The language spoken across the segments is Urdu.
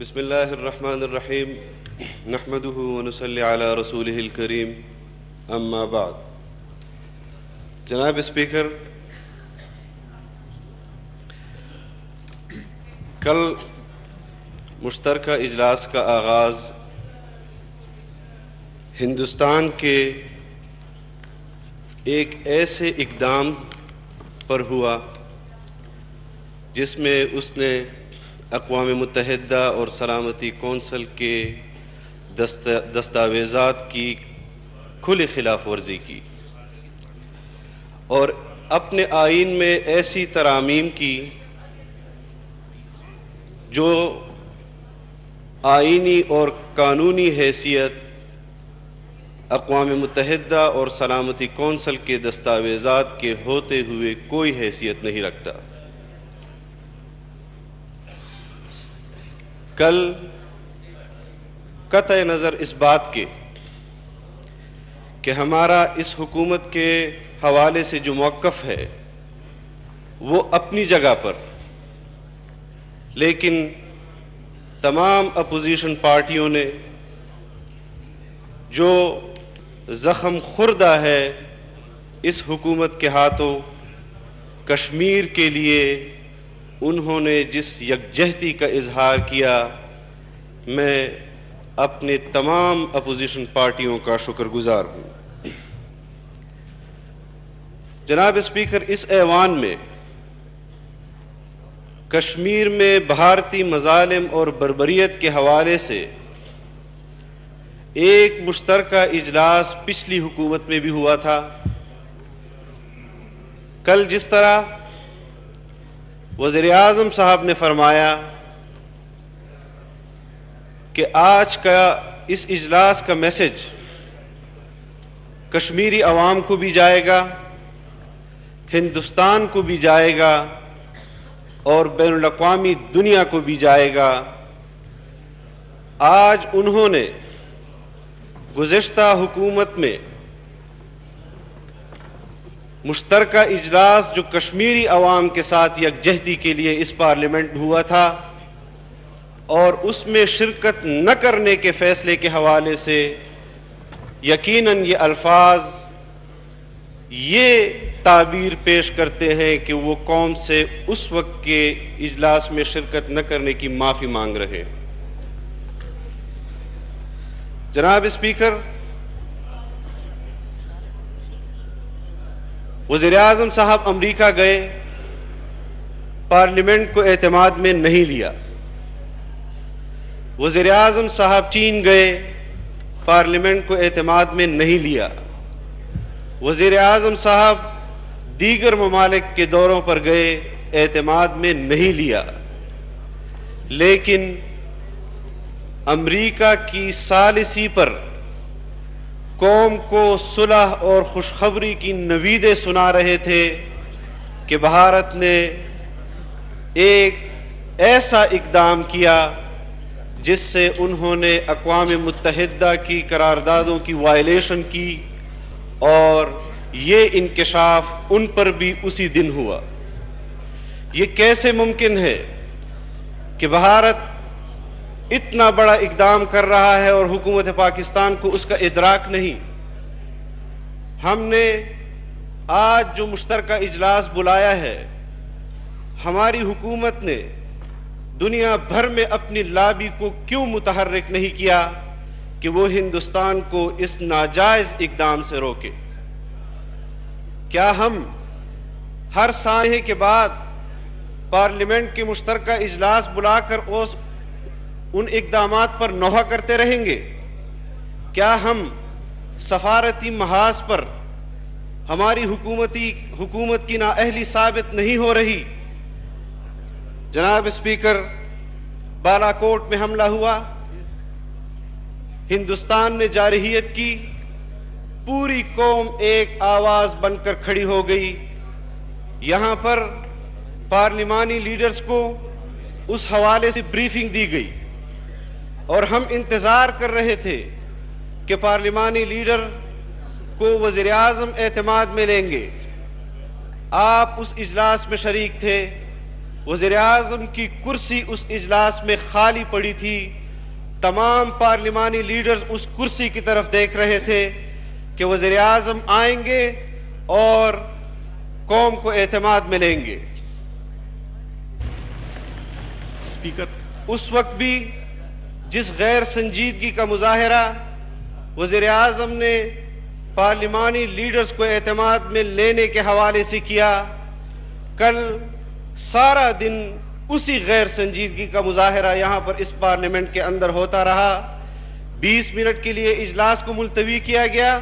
بسم اللہ الرحمن الرحیم نحمدہ ونصلی علی رسولہ الکریم اما بعد. جناب اسپیکر، کل مشترکہ اجلاس کا آغاز ہندوستان کے ایک ایسے اقدام پر ہوا جس میں اس نے اقوام متحدہ اور سلامتی کونسل کے دستاویزات کی کھلی خلاف ورزی کی اور اپنے آئین میں ایسی ترامیم کی جو آئینی اور قانونی حیثیت اقوام متحدہ اور سلامتی کونسل کے دستاویزات کے ہوتے ہوئے کوئی حیثیت نہیں رکھتا. کل قطع نظر اس بات کے کہ ہمارا اس حکومت کے حوالے سے جو موقف ہے وہ اپنی جگہ پر، لیکن تمام اپوزیشن پارٹیوں نے جو زخم خوردہ ہے اس حکومت کے ہاتھوں کشمیر کے لیے انہوں نے جس یکجہتی کا اظہار کیا، میں اپنے تمام اپوزیشن پارٹیوں کا شکر گزار ہوں. جناب اسپیکر، اس ایوان میں کشمیر میں بھارتی مظالم اور بربریت کے حوالے سے ایک مشترکہ اجلاس پچھلی حکومت میں بھی ہوا تھا. کل جس طرح وزیر اعظم صاحب نے فرمایا کہ آج کا اس اجلاس کا میسج کشمیری عوام کو بھی جائے گا، ہندوستان کو بھی جائے گا اور بین الاقوامی دنیا کو بھی جائے گا. آج انہوں نے گزشتہ حکومت میں مشترکہ اجلاس جو کشمیری عوام کے ساتھ یکجہتی کے لیے اس پارلیمنٹ ہوا تھا اور اس میں شرکت نہ کرنے کے فیصلے کے حوالے سے یقیناً یہ الفاظ یہ تعبیر پیش کرتے ہیں کہ وہ قوم سے اس وقت کے اجلاس میں شرکت نہ کرنے کی معافی مانگ رہے. جناب اسپیکر، وزیر اعظم صاحب امریکہ گئے، پارلیمنٹ کو اعتماد میں نہیں لیا. وزیر اعظم صاحب چین گئے، پارلیمنٹ کو اعتماد میں نہیں لیا. وزیر اعظم صاحب دیگر ممالک کے دوروں پر گئے، اعتماد میں نہیں لیا. لیکن امریکہ کی ثالثی پر قوم کو صلح اور خوشخبری کی نویدیں سنا رہے تھے کہ بھارت نے ایک ایسا اقدام کیا جس سے انہوں نے اقوام متحدہ کی قراردادوں کی وائلیشن کی اور یہ انکشاف ان پر بھی اسی دن ہوا. یہ کیسے ممکن ہے کہ بھارت اتنا بڑا اقدام کر رہا ہے اور حکومت پاکستان کو اس کا ادراک نہیں؟ ہم نے آج جو مشترکہ اجلاس بلایا ہے، ہماری حکومت نے دنیا بھر میں اپنی لابی کو کیوں متحرک نہیں کیا کہ وہ ہندوستان کو اس ناجائز اقدام سے روکے؟ کیا ہم ہر سانحے کے بعد پارلیمنٹ کے مشترکہ اجلاس بلا کر ان اقدامات پر نوحہ کرتے رہیں گے؟ کیا ہم سفارتی محاذ پر ہماری حکومت کی نااہلی ثابت نہیں ہو رہی؟ جناب اسپیکر، بالا کوٹ میں حملہ ہوا، ہندوستان نے جارحیت کی، پوری قوم ایک آواز بن کر کھڑی ہو گئی. یہاں پر پارلیمانی لیڈرز کو اس حوالے سے بریفنگ دی گئی اور ہم انتظار کر رہے تھے کہ پارلیمانی لیڈر کو وزیر اعظم اعتماد میں لیں گے. آپ اس اجلاس میں شریک تھے، وزیر اعظم کی کرسی اس اجلاس میں خالی پڑی تھی. تمام پارلیمانی لیڈرز اس کرسی کی طرف دیکھ رہے تھے کہ وزیر اعظم آئیں گے اور قوم کو اعتماد میں لیں گے. اسپیکر اس وقت بھی جس غیر سنجیدگی کا مظاہرہ وزیر اعظم نے پارلیمانی لیڈرز کو اعتماد میں لینے کے حوالے سے کیا، کل سارا دن اسی غیر سنجیدگی کا مظاہرہ یہاں پر اس پارلیمنٹ کے اندر ہوتا رہا. 20 منٹ کے لیے اجلاس کو ملتوی کیا گیا،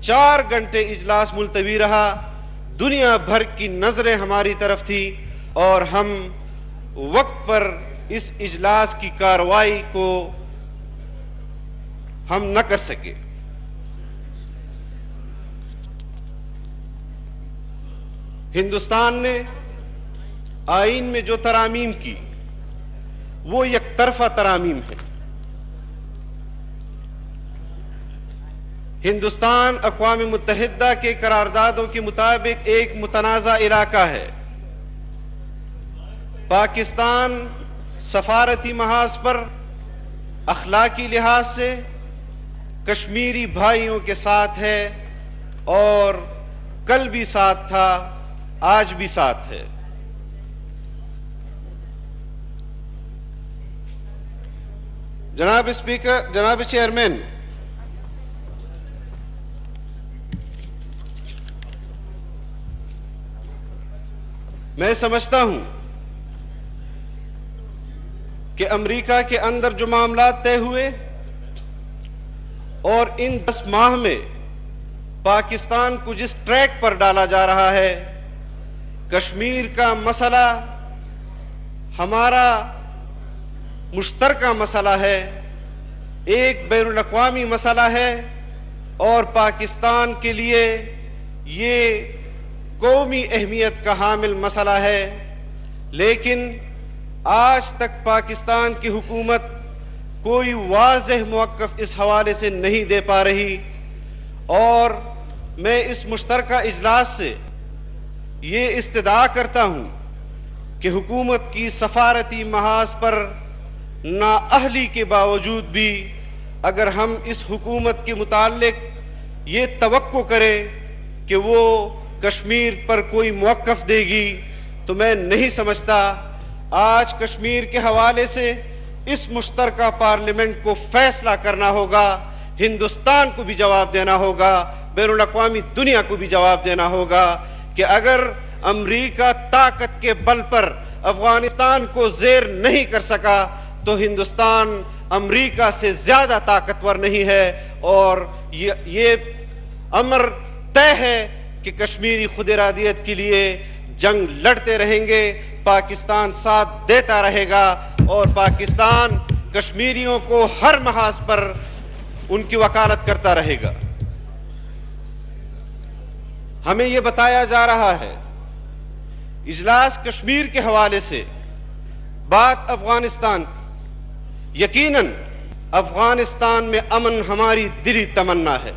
4 گھنٹے اجلاس ملتوی رہا. دنیا بھر کی نظریں ہماری طرف تھی اور ہم وقت پر اس اجلاس کی کارروائی کو ہم نہ کر سکے. ہندوستان نے آئین میں جو ترامیم کی وہ یک طرفہ ترامیم ہے. ہندوستان اقوام متحدہ کے قراردادوں کے مطابق ایک متنازع علاقہ ہے. پاکستان سفارتی محاذ پر اخلاقی لحاظ سے کشمیری بھائیوں کے ساتھ ہے اور کل بھی ساتھ تھا، آج بھی ساتھ ہے. جناب اسپیکر، جناب چیئرمین، میں سمجھتا ہوں کہ امریکہ کے اندر جو معاملات طے ہوئے اور ان 10 ماہ میں پاکستان کو جس ٹریک پر ڈالا جا رہا ہے، کشمیر کا مسئلہ ہمارا مشترکہ مسئلہ ہے، ایک بین الاقوامی مسئلہ ہے اور پاکستان کے لیے یہ قومی اہمیت کا حامل مسئلہ ہے. لیکن آج تک پاکستان کی حکومت کوئی واضح موقف اس حوالے سے نہیں دے پا رہی اور میں اس مشترکہ اجلاس سے یہ استدعا کرتا ہوں کہ حکومت کی سفارتی محاذ پر نااہلی کے باوجود بھی اگر ہم اس حکومت کے متعلق یہ توقع کریں کہ وہ کشمیر پر کوئی موقف دے گی تو میں نہیں سمجھتا. آج کشمیر کے حوالے سے اس مشترکہ پارلیمنٹ کو فیصلہ کرنا ہوگا، ہندوستان کو بھی جواب دینا ہوگا، بین الاقوامی دنیا کو بھی جواب دینا ہوگا کہ اگر امریکہ طاقت کے بل پر افغانستان کو زیر نہیں کر سکا تو ہندوستان امریکہ سے زیادہ طاقتور نہیں ہے اور یہ امر طے ہے کہ کشمیری خود ارادیت کے لیے جنگ لڑتے رہیں گے، پاکستان ساتھ دیتا رہے گا اور پاکستان کشمیریوں کو ہر محاذ پر ان کی وکالت کرتا رہے گا. ہمیں یہ بتایا جا رہا ہے اجلاس کشمیر کے حوالے سے بات افغانستان، یقیناً افغانستان میں امن ہماری دلی تمنا ہے.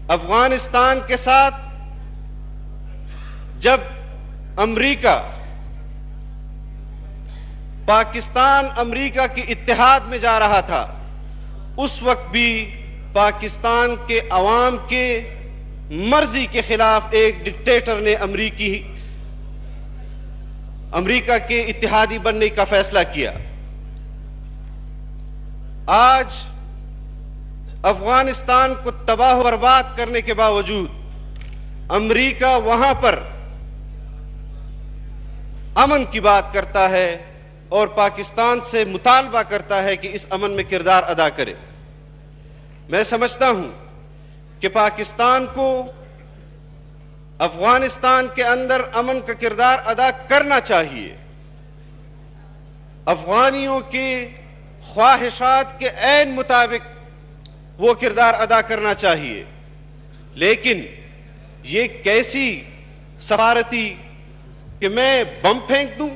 افغانستان کے ساتھ جب امریکہ پاکستان امریکہ کے اتحاد میں جا رہا تھا اس وقت بھی پاکستان کے عوام کے مرضی کے خلاف ایک ڈکٹیٹر نے امریکہ کے اتحادی بننے کا فیصلہ کیا. آج افغانستان کو تباہ و برباد کرنے کے باوجود امریکہ وہاں پر امن کی بات کرتا ہے اور پاکستان سے مطالبہ کرتا ہے کہ اس امن میں کردار ادا کرے. میں سمجھتا ہوں کہ پاکستان کو افغانستان کے اندر امن کا کردار ادا کرنا چاہیے، افغانیوں کے خواہشات کے عین مطابق وہ کردار ادا کرنا چاہیے. لیکن یہ کیسی سفارتی کہ میں بم پھینک دوں،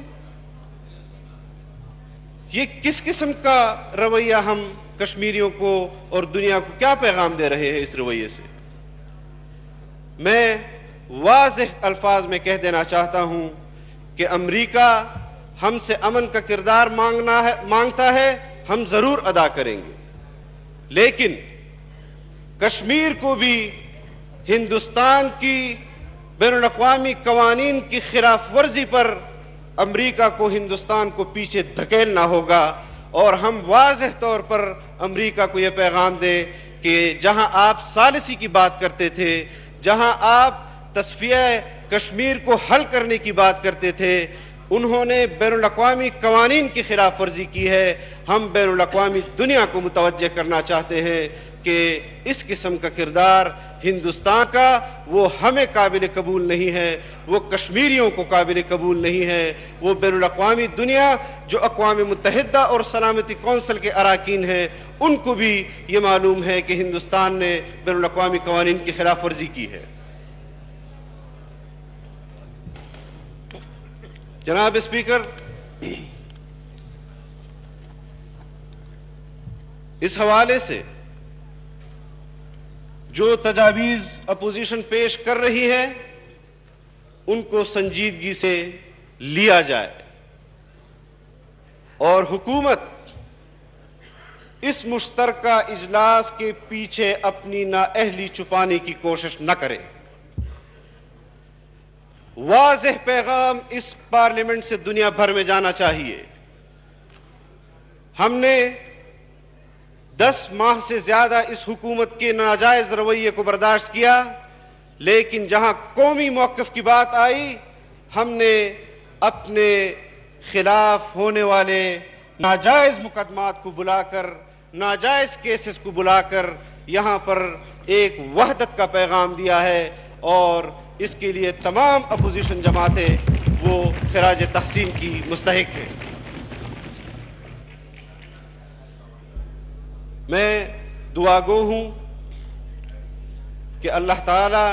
یہ کس قسم کا رویہ ہم کشمیریوں کو اور دنیا کو کیا پیغام دے رہے ہیں اس رویے سے؟ میں واضح الفاظ میں کہہ دینا چاہتا ہوں کہ امریکہ ہم سے امن کا کردار مانگتا ہے، ہم ضرور ادا کریں گے، لیکن کشمیر کو بھی ہندوستان کی بین الاقوامی قوانین کی خلاف ورزی پر امریکہ کو ہندوستان کو پیچھے دھکیلنا ہوگا، اور ہم واضح طور پر امریکہ کو یہ پیغام دیں کہ جہاں آپ ثالثی کی بات کرتے تھے، جہاں آپ تصفیہ کشمیر کو حل کرنے کی بات کرتے تھے، انہوں نے بین الاقوامی قوانین کی خلاف ورزی کی ہے۔ ہم بین الاقوامی دنیا کو متوجہ کرنا چاہتے ہیں کہ اس قسم کا کردار ہندوستان کا وہ ہمیں قابل قبول نہیں ہے، وہ کشمیریوں کو قابل قبول نہیں ہے، وہ بین الاقوامی دنیا جو اقوام متحدہ اور سلامتی کونسل کے اراکین ہیں ان کو بھی یہ معلوم ہے کہ ہندوستان نے بین الاقوامی قوانین کی خلاف ورزی کی ہے۔ جناب اسپیکر، اس حوالے سے جو تجاویز اپوزیشن پیش کر رہی ہے ان کو سنجیدگی سے لیا جائے، اور حکومت اس مشترکہ اجلاس کے پیچھے اپنی نااہلی چھپانے کی کوشش نہ کرے۔ واضح پیغام اس پارلیمنٹ سے دنیا بھر میں جانا چاہیے۔ ہم نے 10 ماہ سے زیادہ اس حکومت کے ناجائز رویے کو برداشت کیا، لیکن جہاں قومی موقف کی بات آئی ہم نے اپنے خلاف ہونے والے ناجائز مقدمات کو بلا کر، ناجائز کیسز کو بلا کر یہاں پر ایک وحدت کا پیغام دیا ہے، اور اس کے لیے تمام اپوزیشن جماعتیں وہ خراج تحسین کی مستحق ہیں۔ میں دعا گو ہوں کہ اللہ تعالی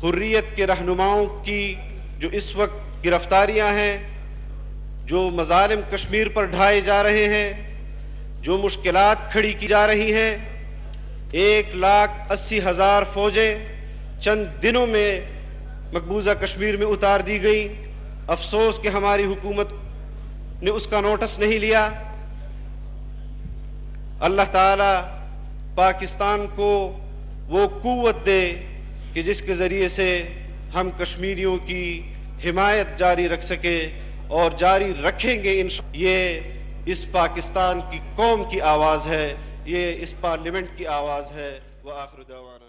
حریت کے رہنماؤں کی جو اس وقت گرفتاریاں ہیں، جو مظالم کشمیر پر ڈھائے جا رہے ہیں، جو مشکلات کھڑی کی جا رہی ہیں، 1,80,000 فوجیں چند دنوں میں مقبوضہ کشمیر میں اتار دی گئی۔ افسوس کہ ہماری حکومت نے اس کا نوٹس نہیں لیا۔ اللہ تعالی پاکستان کو وہ قوت دے کہ جس کے ذریعے سے ہم کشمیریوں کی حمایت جاری رکھ سکے، اور جاری رکھیں گے انشاءاللہ۔ یہ اس پاکستان کی قوم کی آواز ہے، یہ اس پارلیمنٹ کی آواز ہے۔ وآخر دعوانا